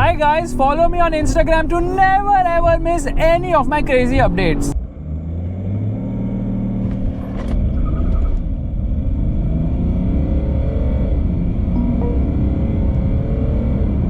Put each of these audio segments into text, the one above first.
Hi guys, follow me on Instagram to never ever miss any of my crazy updates.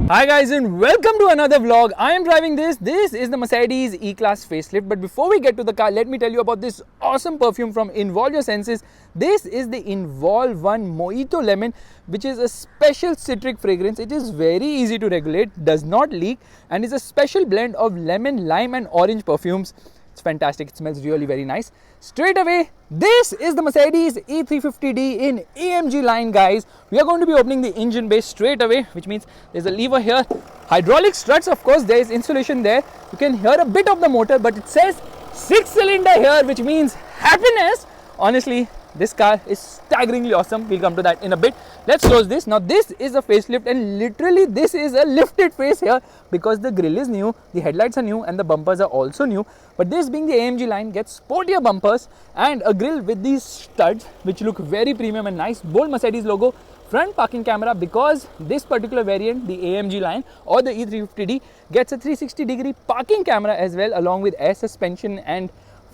Hi guys and welcome to another vlog. I am driving this. This is the Mercedes E-Class Facelift. But before we get to the car, let me tell you about this awesome perfume from Involve Your Senses. This is the Involve One Mojito Lemon, which is a special citric fragrance. It is very easy to regulate, does not leak, and is a special blend of lemon, lime and orange perfumes. It's fantastic. It smells really very nice. Straight away, this is the Mercedes E350d in AMG line, guys. We are going to be opening the engine bay straight away, which means there's a lever here. Hydraulic struts, of course, there is insulation there. You can hear a bit of the motor, but it says 6-cylinder here, which means happiness. Honestly, this car is staggeringly awesome. We'll come to that in a bit. Let's close this. Now, this is a facelift and literally this is a lifted face here because the grille is new, the headlights are new and the bumpers are also new. But this being the AMG line gets sportier bumpers and a grille with these studs which look very premium and nice. Bold Mercedes logo, front parking camera because this particular variant, the AMG line or the E350d, gets a 360-degree parking camera as well, along with air suspension and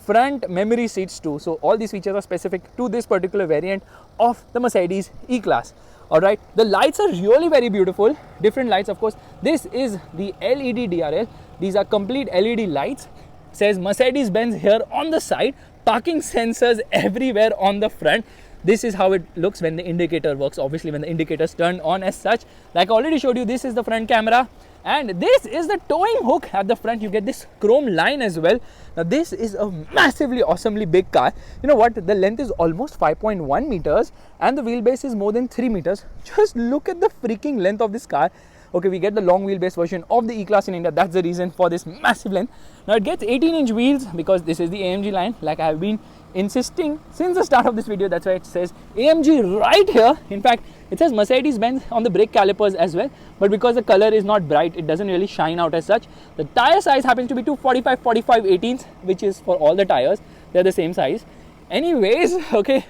front memory seats too. So all these features are specific to this particular variant of the Mercedes E-Class. Alright, the lights are really very beautiful. Different lights, of course. This is the LED DRL. These are complete LED lights. Says Mercedes-Benz here on the side. Parking sensors everywhere on the front. This is how it looks when the indicator works. Obviously, when the indicators turn on as such. Like I already showed you, this is the front camera. And this is the towing hook at the front. You get this chrome line as well. Now, this is a massively, awesomely big car. You know what? The length is almost 5.1 meters and the wheelbase is more than 3 meters. Just look at the freaking length of this car. Okay, we get the long wheelbase version of the E-Class in India. That's the reason for this massive length. Now, it gets 18-inch wheels because this is the AMG line. Like I have been insisting since the start of this video. That's why it says AMG right here. In fact, it says Mercedes-Benz on the brake calipers as well, but because the color is not bright, it doesn't really shine out as such. The tire size happens to be 245/45/18, which is for all the tires. They're the same size. Anyways, okay,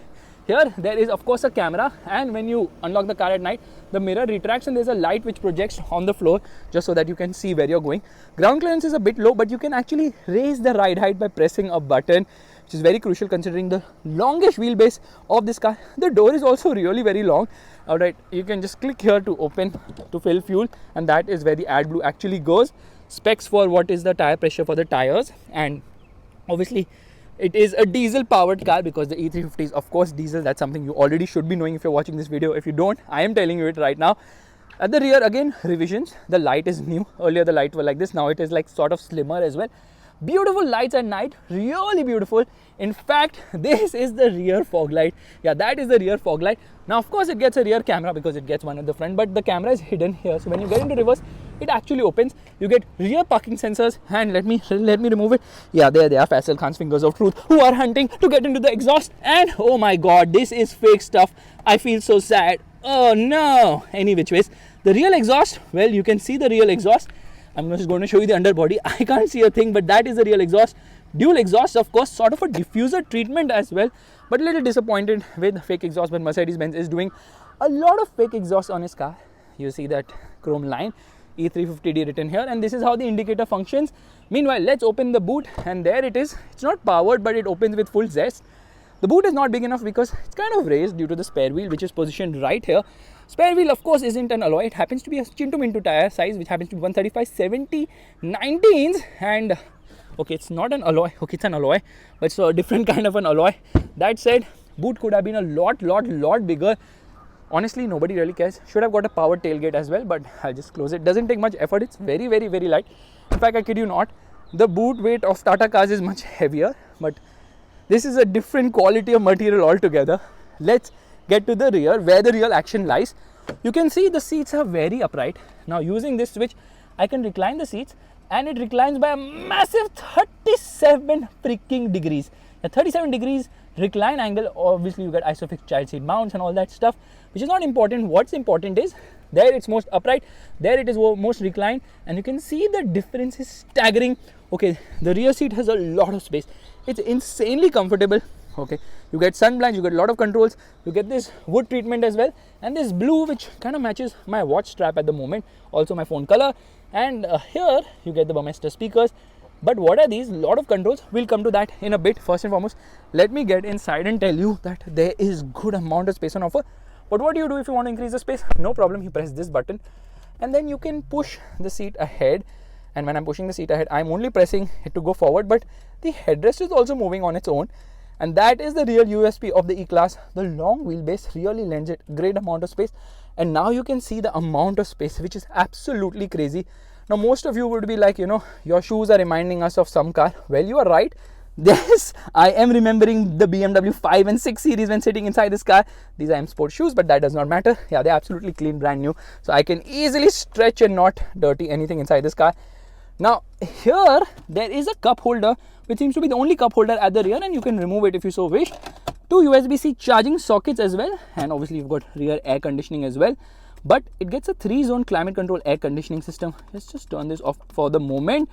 here there is of course a camera, and when you unlock the car at night, the mirror retracts and there's a light which projects on the floor just so that you can see where you're going. Ground clearance is a bit low, but you can actually raise the ride height by pressing a button, which is very crucial considering the longish wheelbase of this car. The door is also really very long. Alright, you can just click here to open to fill fuel, and that is where the AdBlue actually goes. Specs for what is the tire pressure for the tires, and obviously it is a diesel powered car because the E350 is of course diesel. That's something you already should be knowing if you're watching this video. If you don't, I am telling you it right now. At the rear, again, revisions. The light is new. Earlier the light were like this, now it is like sort of slimmer as well. Beautiful lights at night, really beautiful. In fact, this is the rear fog light. Yeah, that is the rear fog light. Now, of course, it gets a rear camera because it gets one at the front, but the camera is hidden here. So when you get into reverse, it actually opens. You get rear parking sensors, and let me remove it. Yeah, there they are, Faisal Khan's fingers of truth, who are hunting to get into the exhaust. And oh my God, this is fake stuff. I feel so sad. Oh no. Any which ways, the real exhaust. Well, you can see the real exhaust. I'm just going to show you the underbody. I can't see a thing, but that is the real exhaust. Dual exhaust, of course, sort of a diffuser treatment as well, but a little disappointed with fake exhaust. But Mercedes-Benz is doing a lot of fake exhaust on his car. You see that chrome line, E350d written here, and this is how the indicator functions. Meanwhile, let's open the boot, and there it is. It's not powered, but it opens with full zest. The boot is not big enough because it's kind of raised due to the spare wheel, which is positioned right here. Spare wheel, of course, isn't an alloy. It happens to be a Chinto-Minto tire size, which happens to be 135/70/19s. And okay, it's not an alloy. Okay, it's an alloy, but it's a different kind of an alloy. That said, boot could have been a lot bigger. Honestly, nobody really cares. Should have got a powered tailgate as well, but I'll just close it. Doesn't take much effort. It's very light. In fact, I kid you not, the boot weight of Tata cars is much heavier, but this is a different quality of material altogether. Let's get to the rear where the real action lies. You can see the seats are very upright. Now, using this switch, I can recline the seats, and it reclines by a massive 37 freaking degrees. A 37 degrees recline angle. Obviously, you get isofix child seat mounts and all that stuff, which is not important. What's important is there it's most upright, there it is most reclined, and you can see the difference is staggering. Okay, the rear seat has a lot of space. It's insanely comfortable. Okay, you get sun blinds, you get a lot of controls, you get this wood treatment as well, and this blue which kind of matches my watch strap at the moment, also my phone color. And here you get the Burmester speakers. But what are these? Lot of controls. We'll come to that in a bit. First and foremost, let me get inside and tell you that there is good amount of space on offer. But what do you do if you want to increase the space? No problem, you press this button and then you can push the seat ahead. And when I'm pushing the seat ahead, I'm only pressing it to go forward, but the headrest is also moving on its own. And that is the real USP of the E-Class. The long wheelbase really lends it great amount of space. And now you can see the amount of space, which is absolutely crazy. Now, most of you would be like, your shoes are reminding us of some car. Well, you are right. Yes, I am remembering the BMW 5 and 6 series when sitting inside this car. These are M Sport shoes, but that does not matter. Yeah, they're absolutely clean, brand new. So I can easily stretch and not dirty anything inside this car. Now, here there is a cup holder, which seems to be the only cup holder at the rear, and you can remove it if you so wish. Two USB-C charging sockets as well, and obviously you've got rear air conditioning as well. But it gets a 3-zone climate control air conditioning system. Let's just turn this off for the moment.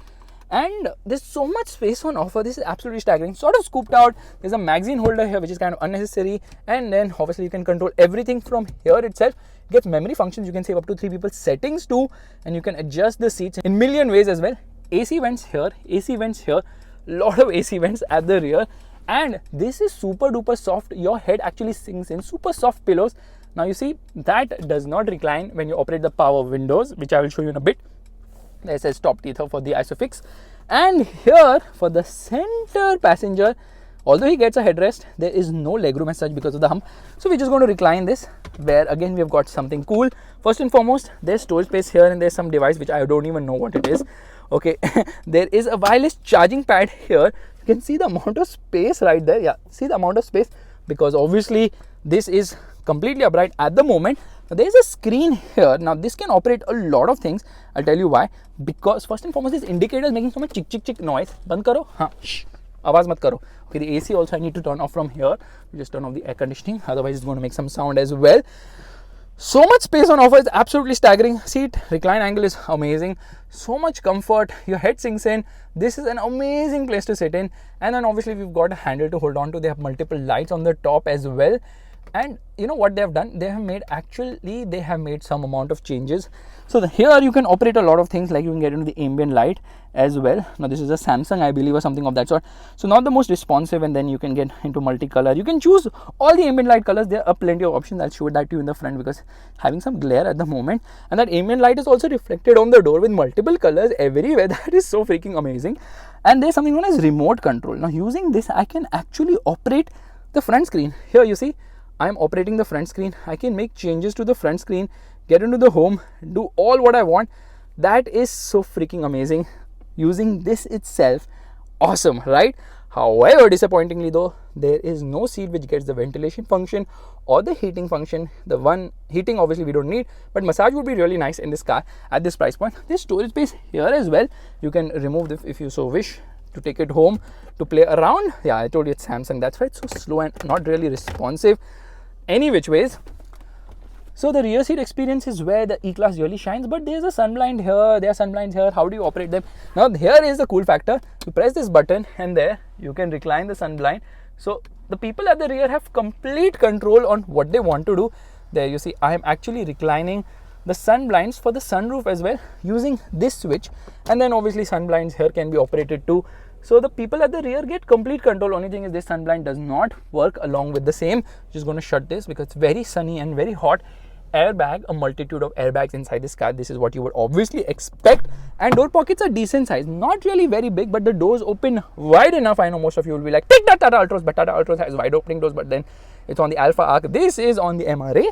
And there's so much space on offer. This is absolutely staggering. Sort of scooped out. There's a magazine holder here, which is kind of unnecessary. And then obviously you can control everything from here itself. It gets memory functions. You can save up to 3 people's settings too. And you can adjust the seats in million ways as well. AC vents here, AC vents here. Lot of AC vents at the rear. And this is super duper soft. Your head actually sinks in. Super soft pillows. Now you see, that does not recline when you operate the power windows, which I will show you in a bit. There says top teether for the ISOFIX. And here for the center passenger, although he gets a headrest, there is no legroom as such because of the hump. So we're just going to recline this, where again we've got something cool. First and foremost, there's storage space here, and there's some device which I don't even know what it is. Okay, there is a wireless charging pad here. You can see the amount of space right there. Yeah, see the amount of space, because obviously this is completely upright at the moment. There is a screen here. Now this can operate a lot of things. I'll tell you why. Because first and foremost, this indicator is making so much chick chick chick noise. Band karo. Haan. Shh. Awaz mat karo. Okay, the AC also I need to turn off from here. Just turn off the air conditioning. Otherwise it's going to make some sound as well. So much space on offer is absolutely staggering. Seat recline angle is amazing. So much comfort. Your head sinks in. This is an amazing place to sit in. And then obviously we've got a handle to hold on to. They have multiple lights on the top as well. And you know what they have done? They have made some amount of changes. So here you can operate a lot of things, like you can get into the ambient light as well. Now this is a Samsung, I believe, or something of that sort. So not the most responsive, and then you can get into multicolor. You can choose all the ambient light colors. There are plenty of options. I'll show that to you in the front, because having some glare at the moment. And that ambient light is also reflected on the door with multiple colors everywhere. That is so freaking amazing. And there's something known as remote control. Now using this, I can actually operate the front screen. Here you see, I'm operating the front screen. I can make changes to the front screen, get into the home, do all what I want. That is so freaking amazing. Using this itself, awesome, right? However, disappointingly though, there is no seat which gets the ventilation function or the heating function. The one heating obviously we don't need, but massage would be really nice in this car at this price point. There's storage space here as well. You can remove this if you so wish to take it home to play around. Yeah, I told you it's Samsung. That's why it's so slow and not really responsive any which ways. So the rear seat experience is where the E-Class really shines, but there's a sunblind here, there are sunblinds here. How do you operate them? Now here is the cool factor. You press this button and there you can recline the sunblind. So the people at the rear have complete control on what they want to do. There you see, I am actually reclining the sunblinds for the sunroof as well using this switch, and then obviously sunblinds here can be operated too. So the people at the rear get complete control. Only thing is this sunblind does not work along with the same. Just going to shut this because it's very sunny and very hot. Airbag, a multitude of airbags inside this car. This is what you would obviously expect. And door pockets are decent size, not really very big, but the doors open wide enough. I know most of you will be like, take that Tata Altroz, but Tata Altroz has wide opening doors, but then it's on the Alpha Arc. This is on the MRA,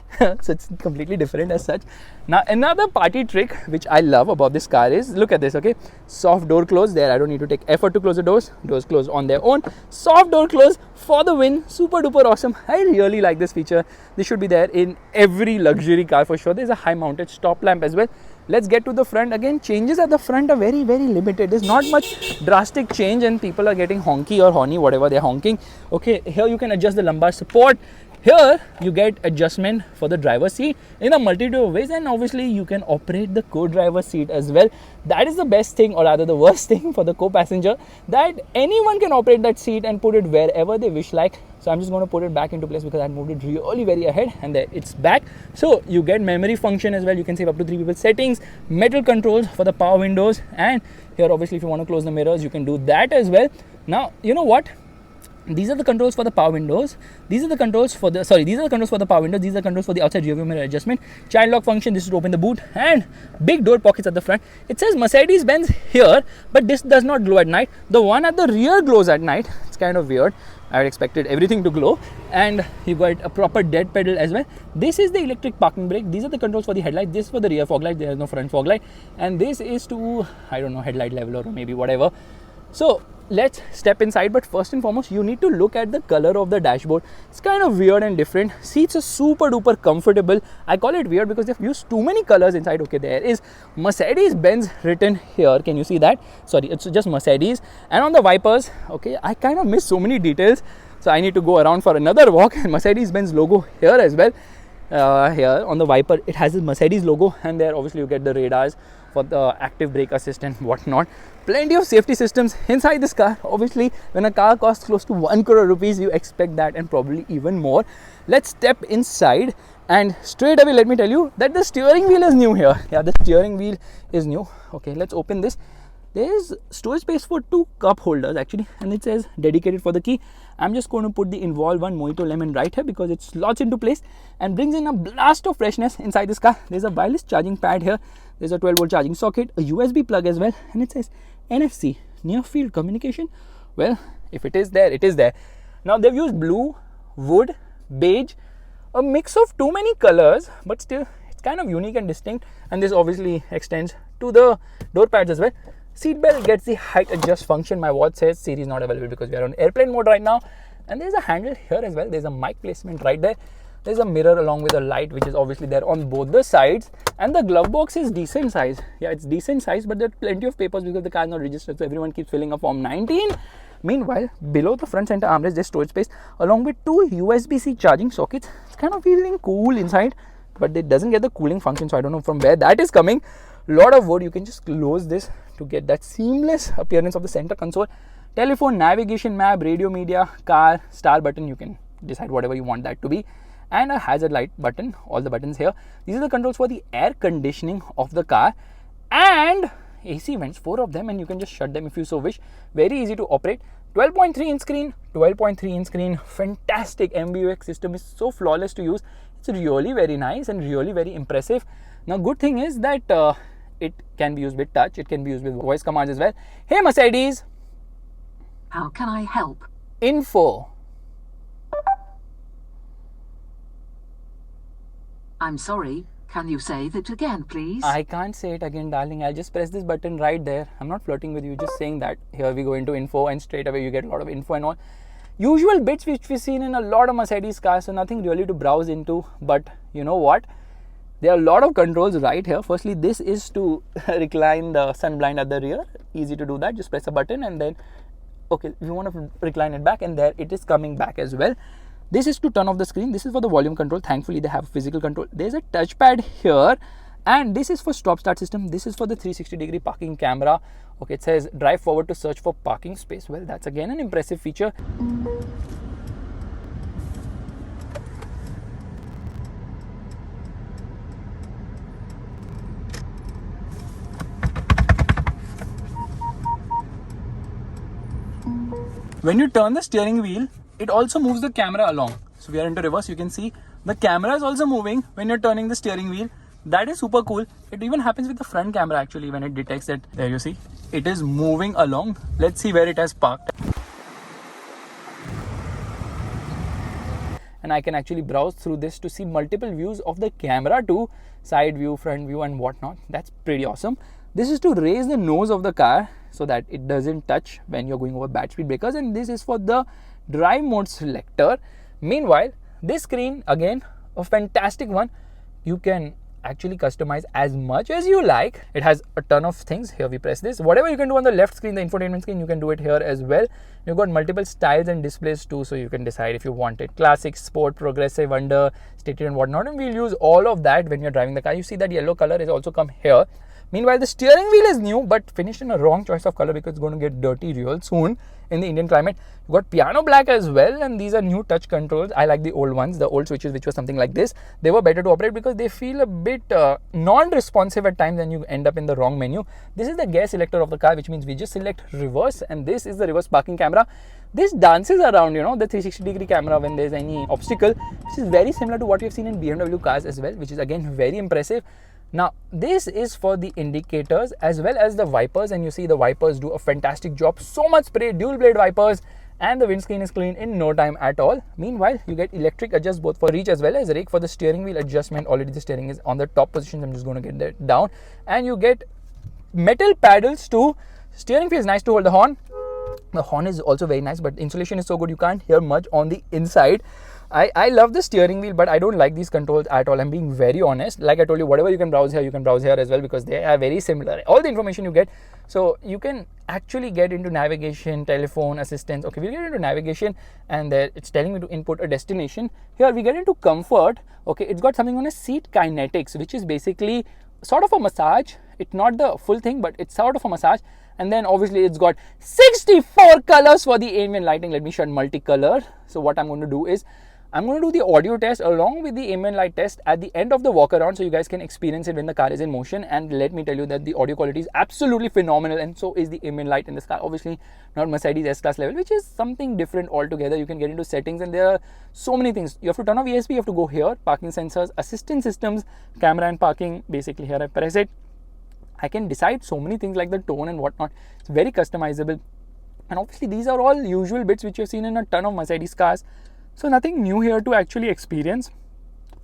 so it's completely different as such. Now another party trick which I love about this car is, look at this, okay, soft door close there. I don't need to take effort to close the doors close on their own. Soft door close for the win. Super duper awesome. I really like this feature. This should be there in every luxury car for sure. There's a high mounted stop lamp as well. Let's get to the front. Again, changes at the front are very, very limited. There's not much drastic change and people are getting honky or horny, whatever they're honking. Okay, here you can adjust the lumbar support. Here you get adjustment for the driver's seat in a multitude of ways, and obviously you can operate the co-driver seat as well. That is the best thing, or rather the worst thing for the co-passenger, that anyone can operate that seat and put it wherever they wish like. So I'm just going to put it back into place because I moved it really very ahead, and there it's back. So you get memory function as well. You can save up to 3 people settings, metal controls for the power windows, and here obviously if you want to close the mirrors you can do that as well. Now you know what? These are the controls for the power windows. These are the controls for the power windows. These are controls for the outside rear view mirror adjustment. Child lock function. This is to open the boot, and big door pockets at the front. It says Mercedes-Benz here, but this does not glow at night. The one at the rear glows at night. It's kind of weird. I had expected everything to glow, and you got a proper dead pedal as well. This is the electric parking brake. These are the controls for the headlight. This is for the rear fog light. There is no front fog light, and this is to, I don't know, headlight leveler or maybe whatever. So let's step inside, but first and foremost you need to look at the color of the dashboard. It's kind of weird and different. Seats are super duper comfortable. I call it weird because they've used too many colors inside. Okay, there is Mercedes-Benz written here. Can you see that? Sorry, it's just Mercedes. And on the wipers, okay, I kind of missed so many details, so I need to go around for another walk. And Mercedes-Benz logo here as well. Here on the wiper it has the Mercedes logo, and there obviously you get the radars for the active brake assist and whatnot. Plenty of safety systems inside this car. Obviously when a car costs close to 1 crore rupees, you expect that and probably even more. Let's step inside, and straight away let me tell you that the steering wheel is new here. Yeah, the steering wheel is new. Okay, let's open this. There is storage space for 2 cup holders actually, and it says dedicated for the key. I'm just going to put the Involve one Mojito lemon right here because it slots into place and brings in a blast of freshness inside this car. There's a wireless charging pad here. There's a 12 volt charging socket, a USB plug as well, and it says NFC, near field communication. Well, if it is there, it is there. Now they've used blue, wood, beige, a mix of too many colors, but still it's kind of unique and distinct. And this obviously extends to the door pads as well. Seatbelt gets the height adjust function. My watch says Siri is not available because we are on airplane mode right now. And there's a handle here as well. There's a mic placement right there. There's a mirror along with a light, which is obviously there on both the sides. And the glove box is decent size. Yeah, it's decent size, but there are plenty of papers because the car is not registered, so everyone keeps filling a form 19. Meanwhile, below the front center armrest, there's storage space along with 2 USB-C charging sockets. It's kind of feeling cool inside, but it doesn't get the cooling function, so I don't know from where that is coming. Lot of wood. You can just close this to get that seamless appearance of the center console. Telephone, navigation, map, radio, media, car, star button. You can decide whatever you want that to be, and a hazard light button. All the buttons here. These are the controls for the air conditioning of the car, and AC vents, 4 of them, and you can just shut them if you so wish. Very easy to operate. 12.3 inch screen, 12.3 inch screen. Fantastic MBUX system, is so flawless to use. It's really very nice and really very impressive. Now good thing is that it can be used with touch, it can be used with voice commands as well. Hey Mercedes, how can I help? Info. I'm sorry, can you say that again please? I can't say it again, darling. I'll just press this button right there. I'm not flirting with you, just saying that. Here we go into info, and straight away you get a lot of info and all. Usual bits which we've seen in a lot of Mercedes cars, so nothing really to browse into. But you know what? There are a lot of controls right here. Firstly, this is to recline the sun blind at the rear. Easy to do that. Just press a button and then, okay, if you want to recline it back, and there it is coming back as well. This is to turn off the screen. This is for the volume control. Thankfully, they have physical control. There's a touchpad here, and this is for stop-start system. This is for the 360-degree parking camera. Okay, it says drive forward to search for parking space. Well, that's again an impressive feature. When you turn the steering wheel, it also moves the camera along. So we are into reverse. You can see the camera is also moving when you're turning the steering wheel. That is super cool. It even happens with the front camera actually when it detects that. There you see, it is moving along. Let's see where it has parked. And I can actually browse through this to see multiple views of the camera too. Side view, front view and whatnot. That's pretty awesome. This is to raise the nose of the car so that it doesn't touch when you're going over bad speed breakers, and this is for the drive mode selector. Meanwhile, this screen, again a fantastic one. You can actually customize as much as you like. It has a ton of things. Here we press this. Whatever you can do on the left screen, the infotainment screen, you can do it here as well. You've got multiple styles and displays too, so you can decide if you want it classic, sport, progressive, understated and whatnot, and we'll use all of that when you're driving the car. You see that yellow color is also come here. Meanwhile, the steering wheel is new but finished in a wrong choice of color because it's going to get dirty real soon in the Indian climate. You've got piano black as well, and these are new touch controls. I like the old ones, the old switches which were something like this. They were better to operate because they feel a bit non-responsive at times and you end up in the wrong menu. This is the gear selector of the car, which means we just select reverse, and this is the reverse parking camera. This dances around, you know, the 360-degree camera when there's any obstacle, which is very similar to what we've seen in BMW cars as well, which is again very impressive. Now, this is for the indicators as well as the wipers, and you see the wipers do a fantastic job. So much spray, dual blade wipers, and the windscreen is clean in no time at all. Meanwhile, you get electric adjust both for reach as well as rake. For the steering wheel adjustment, already the steering is on the top position. I'm just going to get that down, and you get metal paddles too. Steering feels nice to hold the horn. The horn is also very nice, but insulation is so good you can't hear much on the inside. I love the steering wheel, but I don't like these controls at all. I'm being very honest. Like I told you, whatever you can browse here, you can browse here as well because they are very similar. All the information you get. So you can actually get into navigation, telephone, assistance. Okay, we'll get into navigation, and there it's telling me to input a destination. Here we get into comfort. Okay, it's got something on a seat kinetics, which is basically sort of a massage. It's not the full thing, but it's sort of a massage. And then obviously it's got 64 colors for the ambient lighting. Let me shut multicolor. So what I'm going to do is I'm going to do the audio test along with the ambient light test at the end of the walk around so you guys can experience it when the car is in motion. And let me tell you that the audio quality is absolutely phenomenal, and so is the ambient light in this car. Obviously not Mercedes S-Class level, which is something different altogether. You can get into settings and there are so many things. You have to turn off ESP, you have to go here, parking sensors, assistance systems, camera and parking. Basically here I press it. I can decide so many things like the tone and whatnot. It's very customizable. And obviously these are all usual bits which you've seen in a ton of Mercedes cars. So nothing new here to actually experience.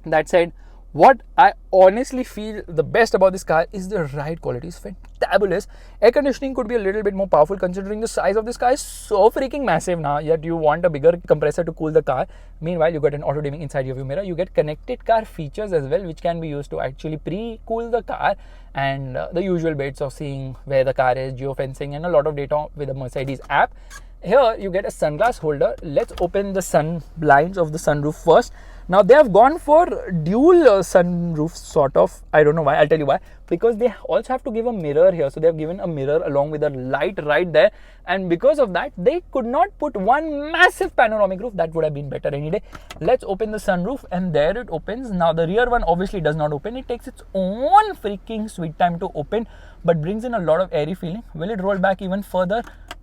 That said, what I honestly feel the best about this car is the ride quality is fantabulous. Air conditioning could be a little bit more powerful considering the size of this car is so freaking massive now, yet you want a bigger compressor to cool the car. Meanwhile, you got an auto dimming inside your view mirror. You get connected car features as well, which can be used to actually pre-cool the car, and the usual bits of seeing where the car is, geofencing, and a lot of data with the Mercedes app. Here you get a sunglass holder. Let's open the sun blinds of the sunroof first. Now they have gone for dual sunroof sort of. I don't know why. I'll tell you why. Because they also have to give a mirror here. So they have given a mirror along with a light right there. And because of that, they could not put one massive panoramic roof. That would have been better any day. Let's open the sunroof, and there it opens. Now the rear one obviously does not open. It takes its own freaking sweet time to open, but brings in a lot of airy feeling. Will it roll back even further?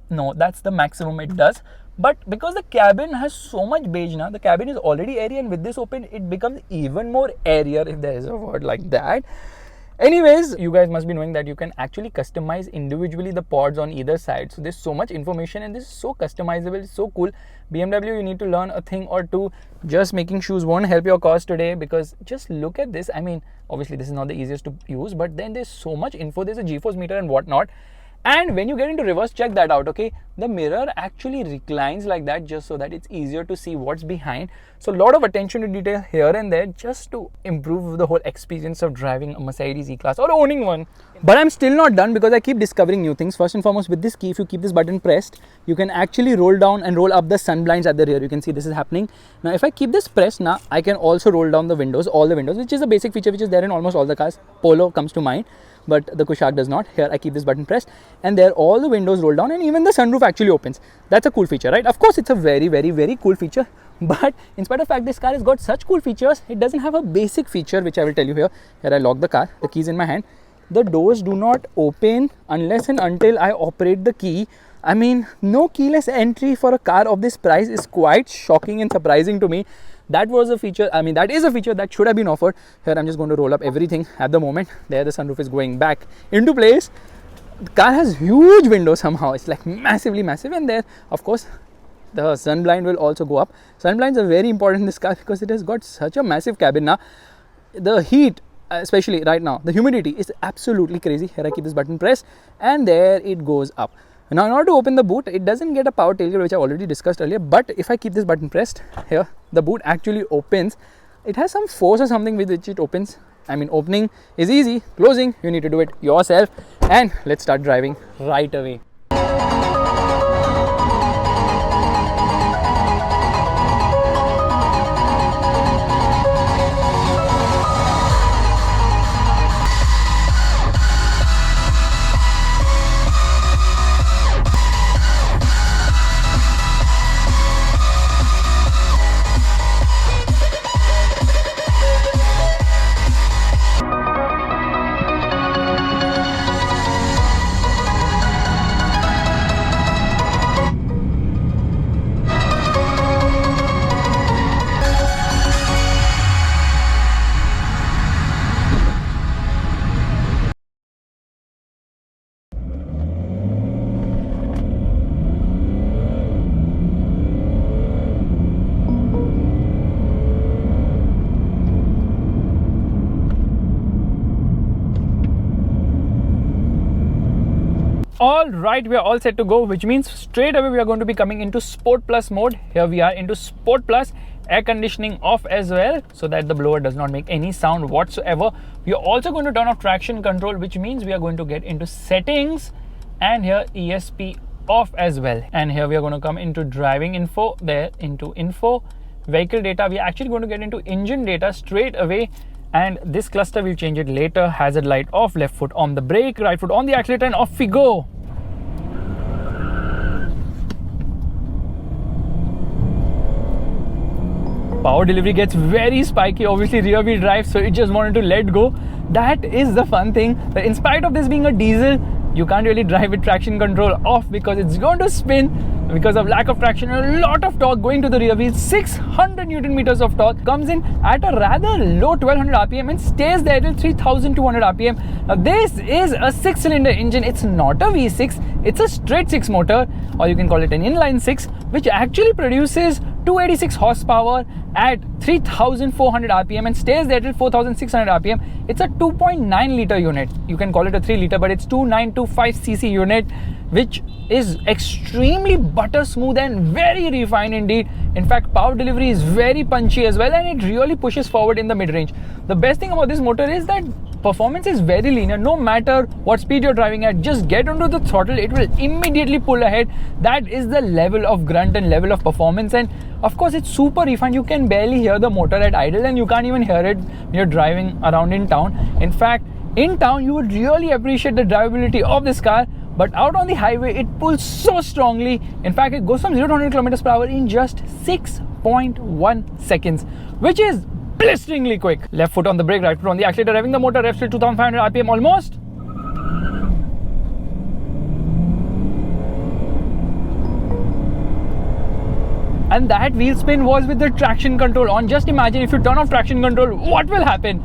No, that's the maximum it does. But because the cabin has so much beige now, the cabin is already airy, and with this open, it becomes even more airier, if there is a word like that. Anyways, you guys must be knowing that you can actually customize individually the pods on either side. So there's so much information, and this is so customizable, it's so cool. BMW, you need to learn a thing or two. Just making shoes won't help your cause today, because just look at this. I mean, obviously this is not the easiest to use, but then there's so much info. There's a G-force meter and whatnot. And when you get into reverse, check that out, okay? The mirror actually reclines like that just so that it's easier to see what's behind. So a lot of attention to detail here and there just to improve the whole experience of driving a Mercedes E-Class or owning one. But I'm still not done because I keep discovering new things. First and foremost, with this key, if you keep this button pressed, you can actually roll down and roll up the sun blinds at the rear. You can see this is happening. Now, if I keep this pressed, now I can also roll down the windows, all the windows, which is a basic feature which is there in almost all the cars. Polo comes to mind, but the Kushaq does not. Here I keep this button pressed, and there all the windows roll down, and even the sunroof actually opens. That's a cool feature, right? Of course, it's a very, very, very cool feature. But in spite of the fact this car has got such cool features, it doesn't have a basic feature which I will tell you here. Here I lock the car, the key is in my hand. The doors do not open unless and until I operate the key. I mean, no keyless entry for a car of this price is quite shocking and surprising to me. That was a feature, I mean, that is a feature that should have been offered. Here I'm just going to roll up everything at the moment. There the sunroof is going back into place. The car has huge windows somehow. It's like massively massive, and there, of course, the sun blind will also go up. Sun blinds are very important in this car because it has got such a massive cabin now. The heat, especially right now, the humidity is absolutely crazy. Here I keep this button pressed, and there it goes up. Now, in order to open the boot, it doesn't get a power tailgate, which I already discussed earlier, but if I keep this button pressed here, the boot actually opens it has some force or something with which it opens. I mean, opening is easy, closing, you need to do it yourself. And let's start driving right away. All right, we are all set to go, which means straight away we are going to be coming into Sport Plus mode. Here we are into Sport Plus, air conditioning off as well, so that the blower does not make any sound whatsoever. We are also going to turn off traction control, which means we are going to get into settings, and here ESP off as well. And here we are going to come into driving info, there into info, vehicle data. We are actually going to get into engine data straight away. And this cluster, we'll change it later. Hazard light off, left foot on the brake, right foot on the accelerator, and off we go. Power delivery gets very spiky, obviously rear wheel drive, so it just wanted to let go. That is the fun thing, that in spite of this being a diesel, you can't really drive with traction control off because it's going to spin because of lack of traction. A lot of torque going to the rear wheel. 600 Newton meters of torque comes in at a rather low 1200 RPM and stays there till 3200 RPM. Now this is a 6-cylinder engine. It's not a V6, it's a straight 6 motor, or you can call it an inline 6, which actually produces 286 horsepower at 3400 RPM and stays there till 4600 RPM. It's a 2.9 litre unit. You can call it a 3 litre, but it's 2925cc unit, which is extremely butter smooth and very refined indeed. In fact, power delivery is very punchy as well, and it really pushes forward in the mid-range. The best thing about this motor is that performance is very linear. No matter what speed you're driving at, just get onto the throttle, it will immediately pull ahead. That is the level of grunt and level of performance. And of course, it's super refined. You can barely hear the motor at idle, and you can't even hear it when you're driving around in town. In fact, in town, you would really appreciate the drivability of this car. But out on the highway, it pulls so strongly. In fact, it goes from 0 to 100 kilometers per hour in just 6.1 seconds, which is blisteringly quick. Left foot on the brake, right foot on the accelerator, revving the motor, revs till 2500 RPM almost. And that wheel spin was with the traction control on. Just imagine if you turn off traction control, what will happen?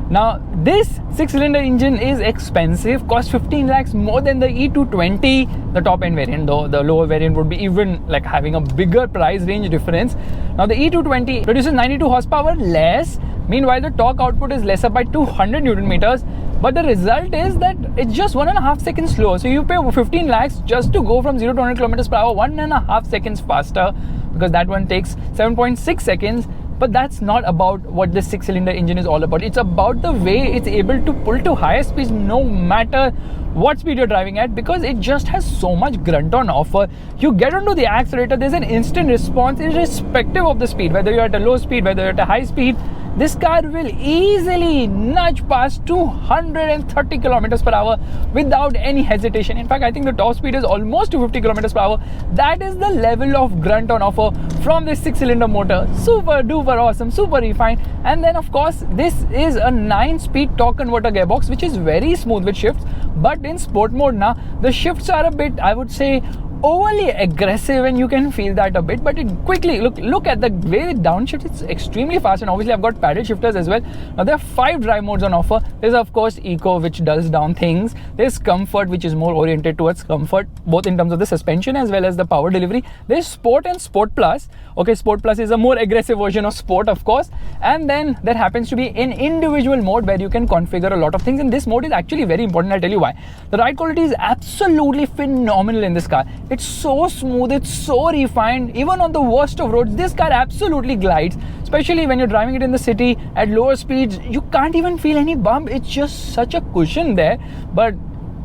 Now, this 6-cylinder engine is expensive, costs 15 lakhs more than the E220, the top end variant, though the lower variant would be even like having a bigger price range difference. Now, the E220 produces 92 horsepower less. Meanwhile, the torque output is lesser by 200 Newton meters. But the result is that it's just 1.5 seconds slower. So you pay 15 lakhs just to go from 0 to 100 kilometers per hour, 1.5 seconds faster, because that one takes 7.6 seconds. But that's not about what this 6-cylinder engine is all about. It's about the way it's able to pull to higher speeds no matter what speed you're driving at, because it just has so much grunt on offer. You get onto the accelerator, there's an instant response irrespective of the speed, whether you're at a low speed, whether you're at a high speed. This car will easily nudge past 230 kilometers per hour without any hesitation. In fact, I think the top speed is almost 250 kilometers per hour. That is the level of grunt on offer from this 6-cylinder motor. Super duper awesome, super refined. And then of course, this is a 9-speed torque converter gearbox, which is very smooth with shifts. But in sport mode now, the shifts are a bit, I would say, overly aggressive, and you can feel that a bit, but it quickly look at the way it downshifts. It's extremely fast, and obviously I've got paddle shifters as well. Now there are 5 drive modes on offer. There's of course Eco, which dulls down things. There's Comfort, which is more oriented towards comfort, both in terms of the suspension as well as the power delivery. There's Sport and Sport Plus. Okay, Sport Plus is a more aggressive version of Sport, of course. And then there happens to be an individual mode where you can configure a lot of things, and this mode is actually very important. I'll tell you why. The ride quality is absolutely phenomenal in this car. It's so smooth, it's so refined. Even on the worst of roads, this car absolutely glides, especially when you're driving it in the city at lower speeds. You can't even feel any bump. It's just such a cushion there. But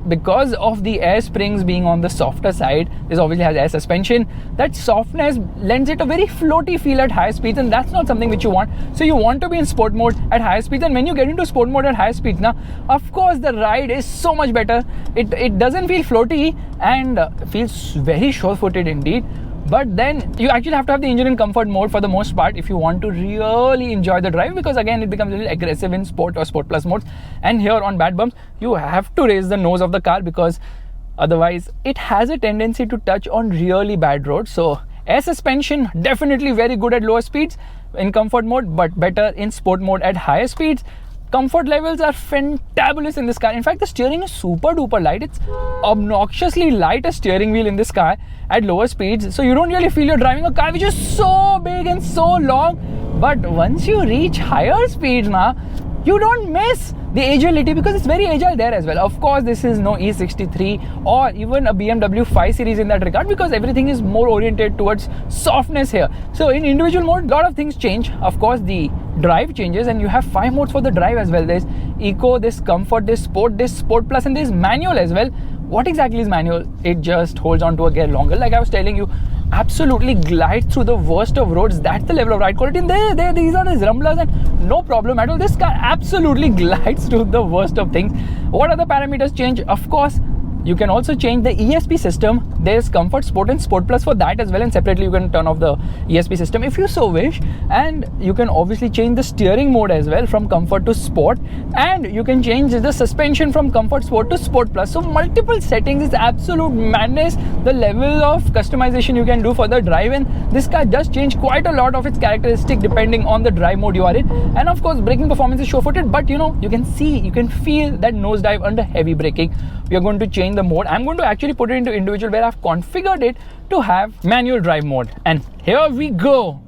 because of the air springs being on the softer side, this obviously has air suspension. That softness lends it a very floaty feel at high speeds, and that's not something which you want. So you want to be in sport mode at high speeds, and when you get into sport mode at high speeds now, of course the ride is so much better. It doesn't feel floaty and feels very sure-footed indeed. But then you actually have to have the engine in comfort mode for the most part if you want to really enjoy the drive, because again it becomes a little aggressive in sport or sport plus modes. And here on bad bumps you have to raise the nose of the car, because otherwise it has a tendency to touch on really bad roads. So air suspension definitely very good at lower speeds in comfort mode, but better in sport mode at higher speeds. Comfort levels are fantabulous in this car. In fact, the steering is super duper light. It's obnoxiously light a steering wheel in this car at lower speeds, so you don't really feel you're driving a car which is so big and so long. But once you reach higher speeds now, you don't miss the agility, because it's very agile there as well. Of course, this is no E63 or even a BMW 5 Series in that regard, because everything is more oriented towards softness here. So in individual mode, a lot of things change. Of course, the drive changes, and you have 5 modes for the drive as well. There's Eco, there's Comfort, there's Sport Plus, and there's Manual as well. What exactly is manual? It just holds on to a gear longer. Like I was telling you, absolutely glides through the worst of roads. That's the level of ride quality. And these are these rumblers, and no problem at all. This car absolutely glides through the worst of things. What other parameters change? Of course, you can also change the ESP system. There's Comfort, Sport and Sport Plus for that as well, and separately you can turn off the ESP system if you so wish. And you can obviously change the steering mode as well from Comfort to Sport, and you can change the suspension from Comfort, Sport to Sport Plus. So multiple settings. Is absolute madness the level of customization you can do for the drive, and this car does change quite a lot of its characteristic depending on the drive mode you are in. And of course, braking performance is sure-footed, but you know, you can feel that nosedive under heavy braking. We are going to change the mode. I'm going to actually put it into individual, where I've configured it to have manual drive mode. And here we go.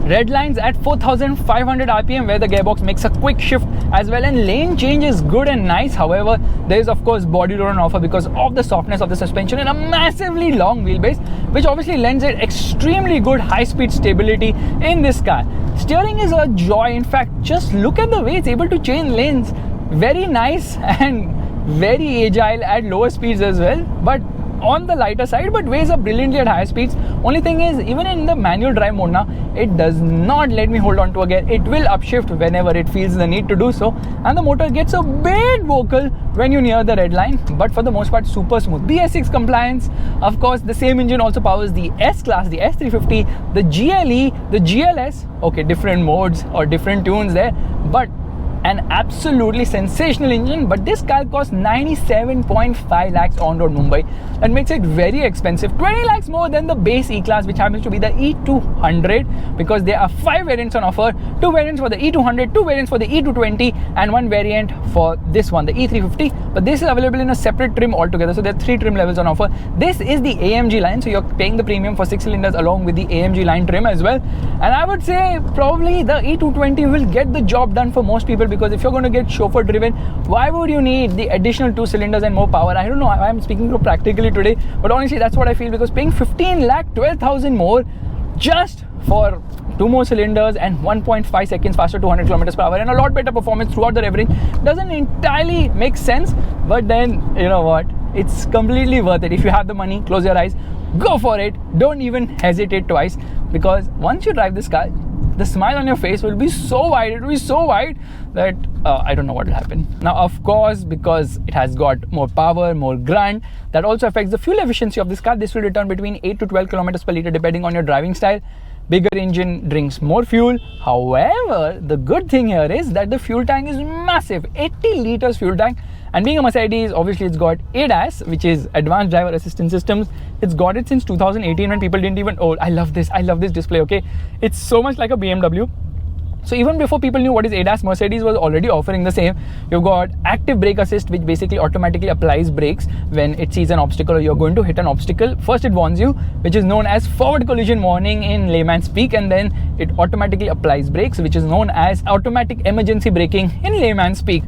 Red lines at 4,500 RPM, where the gearbox makes a quick shift as well, and lane change is good and nice. However, there is of course body roll on offer because of the softness of the suspension and a massively long wheelbase, which obviously lends it extremely good high-speed stability in this car. Steering is a joy. In fact, just look at the way it's able to change lanes. Very nice and very agile at lower speeds as well, but on the lighter side, but weighs up brilliantly at higher speeds. Only thing is, even in the manual drive mode now, it does not let me hold on to a gear. It will upshift whenever it feels the need to do so, and the motor gets a bit vocal when you near the red line, but for the most part super smooth. BS6 compliance. Of course, the same engine also powers the S-Class, the S350, the GLE, the GLS. Okay, different modes or different tunes there, but an absolutely sensational engine. But this car costs 97.5 lakhs on road Mumbai. That makes it very expensive, 20 lakhs more than the base E-Class, which happens to be the E200, because there are 5 variants on offer. 2 variants for the E200, 2 variants for the E220, and 1 variant for this one, the E350. But this is available in a separate trim altogether, so there are 3 trim levels on offer. This is the AMG line, so you're paying the premium for 6 cylinders along with the AMG line trim as well. And I would say probably the E220 will get the job done for most people, because if you're going to get chauffeur driven, why would you need the additional 2 cylinders and more power? I don't know, I'm speaking so practically today, but honestly that's what I feel, because paying 15 lakh 12,000 more just for 2 more cylinders and 1.5 seconds faster 200 kilometers per hour and a lot better performance throughout the revving doesn't entirely make sense. But then, you know what, it's completely worth it. If you have the money, close your eyes, go for it. Don't even hesitate twice, because once you drive this car, the smile on your face will be so wide, it will be so wide that I don't know what will happen. Now, of course, because it has got more power, more grunt, that also affects the fuel efficiency of this car. This will return between 8 to 12 kilometers per liter depending on your driving style. Bigger engine drinks more fuel. However, the good thing here is that the fuel tank is massive, 80 liters fuel tank. And being a Mercedes, obviously it's got ADAS, which is Advanced Driver Assistance Systems. It's got it since 2018 when people didn't even, oh, I love this display, okay? It's so much like a BMW. So even before people knew what is ADAS, Mercedes was already offering the same. You've got active brake assist, which basically automatically applies brakes when it sees an obstacle or you're going to hit an obstacle. First it warns you, which is known as forward collision warning in layman's speak, and then it automatically applies brakes, which is known as automatic emergency braking in layman's speak.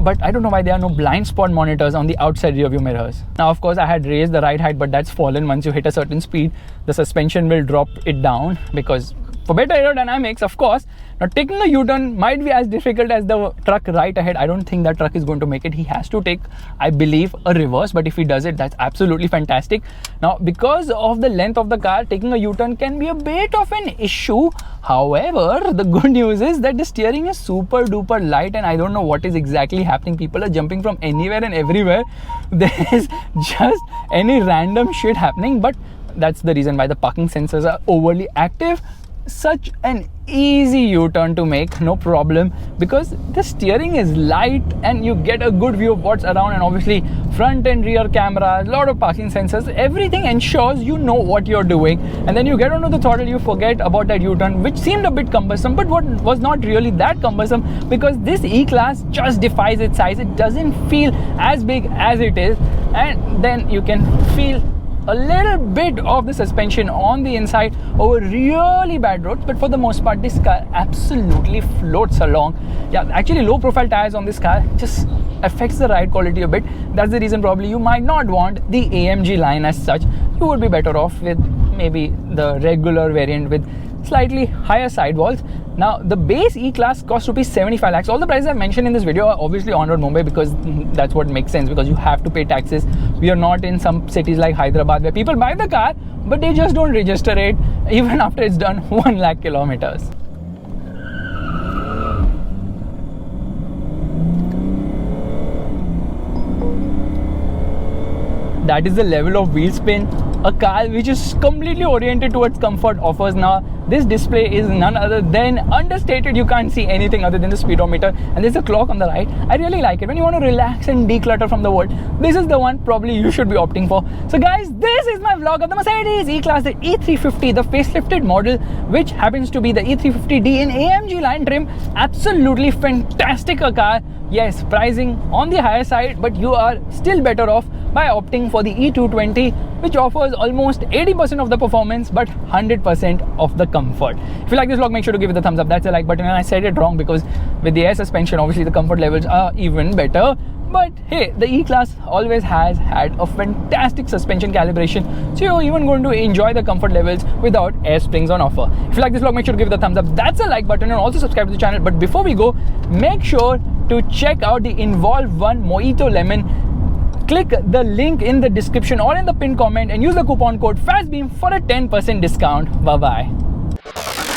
But I don't know why there are no blind spot monitors on the outside rear view mirrors. Now, of course, I had raised the ride height, but that's fallen. Once you hit a certain speed, the suspension will drop it down because for better aerodynamics, of course. Now, taking a U-turn might be as difficult as the truck right ahead. I don't think that truck is going to make it. He has to take, I believe, a reverse, but if he does it, that's absolutely fantastic. Now, because of the length of the car, taking a U-turn can be a bit of an issue. However, the good news is that the steering is super duper light, and I don't know what is exactly happening. People are jumping from anywhere and everywhere. There is just any random shit happening, but that's the reason why the parking sensors are overly active. Such an easy U-turn to make, no problem, because the steering is light and you get a good view of what's around, and obviously front and rear cameras, a lot of parking sensors, everything ensures you know what you're doing. And then you get onto the throttle, you forget about that U-turn, which seemed a bit cumbersome, but what was not really that cumbersome, because this E-Class just defies its size. It doesn't feel as big as it is, and then you can feel a little bit of the suspension on the inside over really bad roads, but for the most part this car absolutely floats along. Yeah, actually low profile tires on this car just affects the ride quality a bit. That's the reason probably you might not want the AMG line as such. You would be better off with maybe the regular variant with slightly higher sidewalls. Now, the base E-Class costs rupees 75 lakhs. All the prices I've mentioned in this video are obviously on road Mumbai, because that's what makes sense, because you have to pay taxes. We are not in some cities like Hyderabad where people buy the car but they just don't register it even after it's done 1 lakh kilometers. That is the level of wheel spin a car which is completely oriented towards comfort offers. Now, this display is none other than understated. You can't see anything other than the speedometer, and there's a clock on the right. I really like it. When you want to relax and declutter from the world, this is the one probably you should be opting for. So guys, this is my vlog of the Mercedes E-Class, the E350, the facelifted model, which happens to be the E350d in AMG line trim. Absolutely fantastic a car. Yes, pricing on the higher side, but you are still better off by opting for the E220, which offers almost 80% of the performance but 100% of the comfort. If you like this vlog, make sure to give it a thumbs up. That's a like button, and I said it wrong because with the air suspension, obviously the comfort levels are even better. But hey, the E-Class always has had a fantastic suspension calibration, so you're even going to enjoy the comfort levels without air springs on offer. If you like this vlog, make sure to give it a thumbs up. That's a like button, and also subscribe to the channel. But before we go, make sure to check out the Involve 1 Mojito Lemon. Click the link in the description or in the pinned comment and use the coupon code FASTBEAM for a 10% discount. Bye bye.